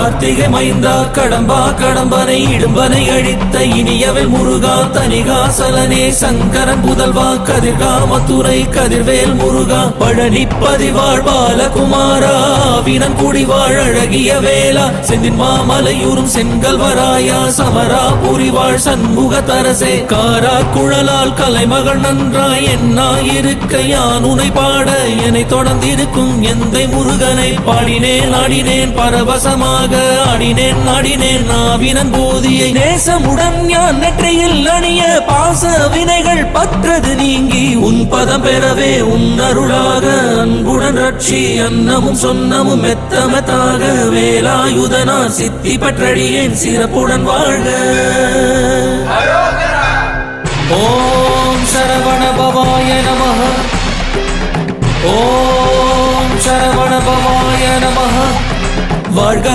கார்த்திகை மைந்தா கடம்பா கடம்பனை இடும்பனை அழித்த இனியவள் முருகா தனிகாசலனே சங்கரன் புதல்வா கதிர்காமத்துறை கதிர்வேல் முருகா பழனி பதிவாழ் பாலகுமாரா வினன் குடிவாழ் அழகிய வேளா செந்தின் மாமலையூரும் செங்கல்வராயா சமரா புரிவாழ் சண்முக தரசே காரா குழலால் கலைமகள் நன்றாய் என்னாயிருக்க யான் உனை பாட என்னை தொடர்ந்திருக்கும் எந்தை முருகனை பாடினேன் ஆடினேன் பரவசமாக ஆடினேன் நாடினேன் நாவினன் போதியை நேசமுடன் ஞான் நெற்றியில் அணிய பாச வினைகள் பற்றது நீங்கி உன் பதம் பெறவே உன் அருளாக அன்புடன் ரட்சி அன்னமும் சொன்னமும் மெத்தமத்தாக வேலாயுதனார் சித்தி பற்றடியேன் சிறப்புடன் வாழ்க. ஓம் சரவண பவாய நமஹ. ஓம் சரவண பவாய நமஹ. வாழ்க